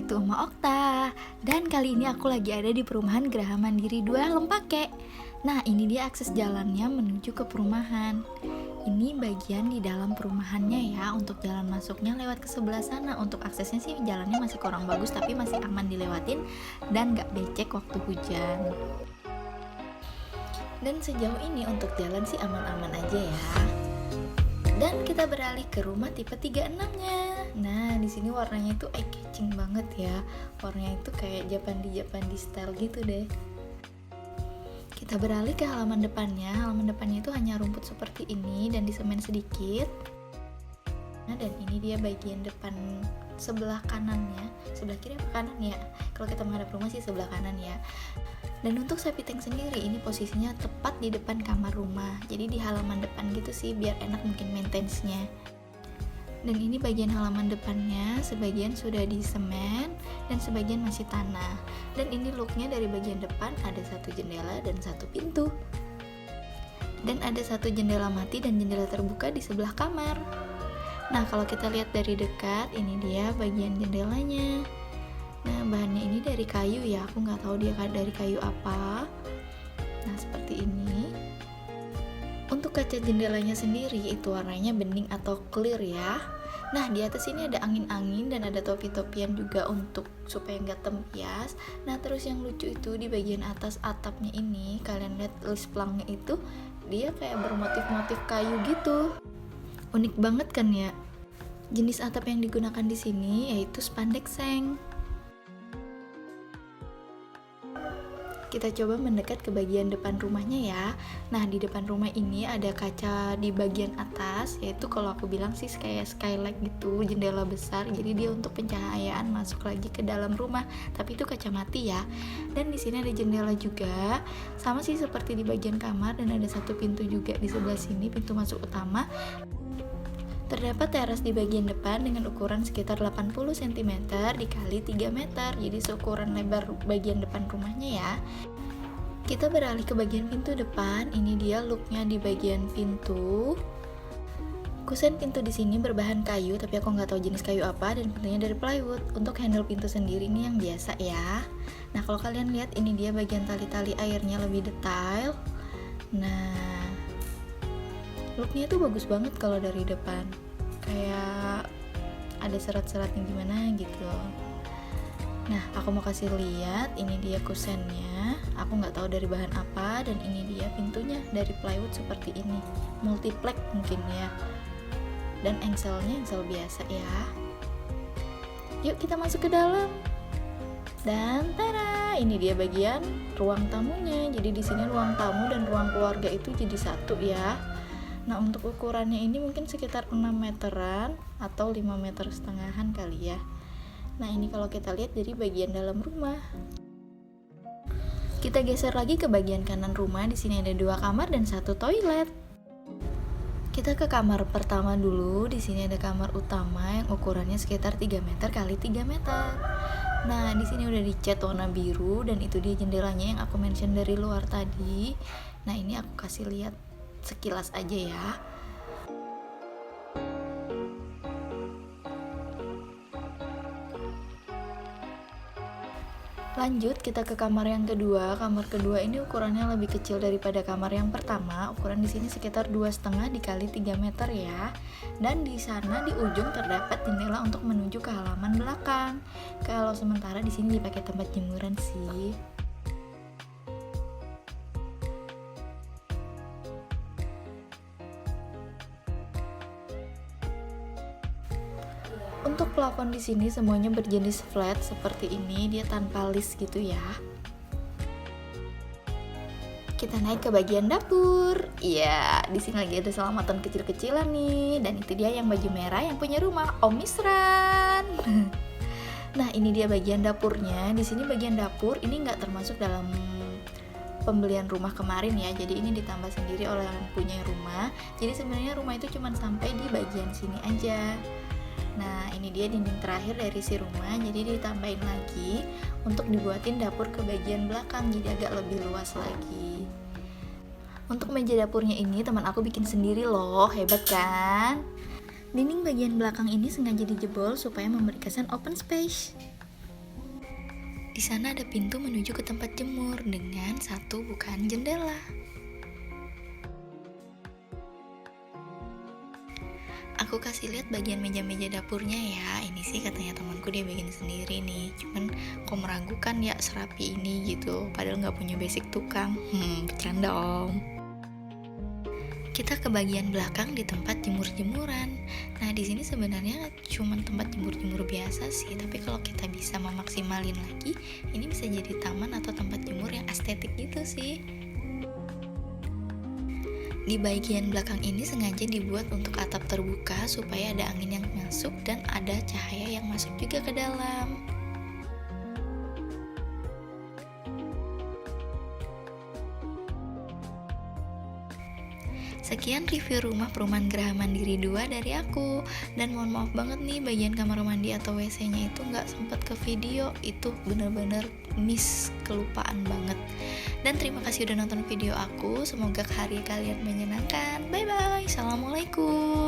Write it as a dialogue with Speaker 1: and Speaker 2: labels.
Speaker 1: itu Uma Okta. Dan kali ini aku lagi ada di perumahan Geraha Mandiri 2 Lempake. Nah, ini dia akses jalannya menuju ke perumahan. Ini bagian di dalam perumahannya ya. Untuk jalan masuknya lewat ke sebelah sana. Untuk aksesnya sih jalannya masih kurang bagus, tapi masih aman dilewatin dan gak becek waktu hujan. Dan sejauh ini untuk jalan sih aman-aman aja ya. Dan kita beralih ke rumah tipe 36-nya. Nah, di sini warnanya itu eye-catching banget ya. Warnanya itu kayak Japandi style gitu deh. Kita beralih ke halaman depannya. Halaman depannya itu hanya rumput seperti ini dan disemen sedikit. Nah, dan ini dia bagian depan sebelah kanannya. Sebelah kiri apa kanan ya? Kalau kita menghadap rumah sih sebelah kanan ya. Dan untuk sapi tank sendiri ini posisinya tepat di depan kamar rumah. Jadi di halaman depan gitu sih biar enak mungkin maintenance-nya. Dan ini bagian halaman depannya, sebagian sudah disemen dan sebagian masih tanah. Dan ini looknya dari bagian depan ada satu jendela dan satu pintu. Dan ada satu jendela mati dan jendela terbuka di sebelah kamar. Nah, kalau kita lihat dari dekat, ini dia bagian jendelanya. Nah, bahannya ini dari kayu ya, aku nggak tahu dia dari kayu apa. Nah, seperti ini. Untuk kaca jendelanya sendiri itu warnanya bening atau clear ya. Nah, di atas ini ada angin-angin dan ada topi-topian juga untuk supaya nggak tempias. Nah, terus yang lucu itu di bagian atas atapnya ini, kalian lihat list plangnya itu dia kayak bermotif-motif kayu gitu. Unik banget kan ya? Jenis atap yang digunakan di sini yaitu spandex seng. Kita coba mendekat ke bagian depan rumahnya ya. Nah, di depan rumah ini ada kaca di bagian atas, yaitu kalau aku bilang sih kayak skylight gitu, jendela besar. Jadi dia untuk pencahayaan masuk lagi ke dalam rumah. Tapi itu kaca mati ya. Dan di sini ada jendela juga, sama sih seperti di bagian kamar, dan ada satu pintu juga di sebelah sini, pintu masuk utama. Terdapat teras di bagian depan dengan ukuran sekitar 80 cm dikali 3 meter. Jadi seukuran lebar bagian depan rumahnya ya. Kita beralih ke bagian pintu depan. Ini dia looknya di bagian pintu. Kusen pintu di sini berbahan kayu, tapi aku nggak tahu jenis kayu apa, dan pintunya dari plywood. Untuk handle pintu sendiri ini yang biasa ya. Nah, kalau kalian lihat ini dia bagian tali-tali airnya lebih detail. Nah, looknya tuh bagus banget kalau dari depan, kayak ada serat-seratnya gimana gitu. Nah, aku mau kasih lihat, ini dia kusennya. Aku nggak tahu dari bahan apa, dan ini dia pintunya dari plywood seperti ini, multiplex mungkin ya. Dan engselnya engsel biasa ya. Yuk kita masuk ke dalam. Dan tada, ini dia bagian ruang tamunya. Jadi di sini ruang tamu dan ruang keluarga itu jadi satu ya. Nah, untuk ukurannya ini mungkin sekitar 6 meteran atau 5 meter setengahan kali ya. Nah, ini kalau kita lihat dari bagian dalam rumah. Kita geser lagi ke bagian kanan rumah. Di sini ada 2 kamar dan 1 toilet. Kita ke kamar pertama dulu. Di sini ada kamar utama yang ukurannya sekitar 3 meter kali 3 meter. Nah, di sini udah dicat warna biru dan itu dia jendelanya yang aku mention dari luar tadi. Nah, ini aku kasih lihat sekilas aja ya. Lanjut kita ke kamar yang kedua. Kamar kedua ini ukurannya lebih kecil daripada kamar yang pertama. Ukuran di sini sekitar 2,5 dikali 3 meter ya. Dan di sana di ujung terdapat jendela untuk menuju ke halaman belakang. Kalau sementara di sini dipakai tempat jemuran sih. Untuk plafon di sini semuanya berjenis flat seperti ini, dia tanpa list gitu ya. Kita naik ke bagian dapur. Iya, di sini lagi ada selamatan kecil-kecilan nih, dan itu dia yang baju merah yang punya rumah, Om Misran. Nah, ini dia bagian dapurnya. Di sini bagian dapur ini nggak termasuk dalam pembelian rumah kemarin ya. Jadi ini ditambah sendiri oleh yang punya rumah. Jadi sebenarnya rumah itu cuma sampai di bagian sini aja. Nah, ini dia dinding terakhir dari si rumah, jadi ditambahin lagi untuk dibuatin dapur ke bagian belakang, jadi agak lebih luas lagi. Untuk meja dapurnya ini teman aku bikin sendiri loh, hebat kan? Dinding bagian belakang ini sengaja dijebol supaya memberi kesan open space. Di sana ada pintu menuju ke tempat jemur dengan satu bukaan jendela. Aku kasih lihat bagian meja-meja dapurnya ya. Ini sih katanya temanku dia bikin sendiri nih. Cuman kok meragukan ya serapi ini gitu. Padahal nggak punya basic tukang. Bercanda om. Kita ke bagian belakang di tempat jemur-jemuran. Nah di sini sebenarnya cuma tempat jemur-jemur biasa sih. Tapi kalau kita bisa memaksimalin lagi, ini bisa jadi taman atau tempat jemur yang estetik gitu sih. Di bagian belakang ini sengaja dibuat untuk atap terbuka supaya ada angin yang masuk dan ada cahaya yang masuk juga ke dalam. Sekian review rumah perumahan Geraha Mandiri 2 dari aku. Dan mohon maaf banget nih bagian kamar mandi atau WC-nya itu nggak sempet ke video. Itu bener-bener miss, kelupaan banget. Dan terima kasih udah nonton video aku. Semoga hari kalian menyenangkan. Bye bye. Assalamualaikum.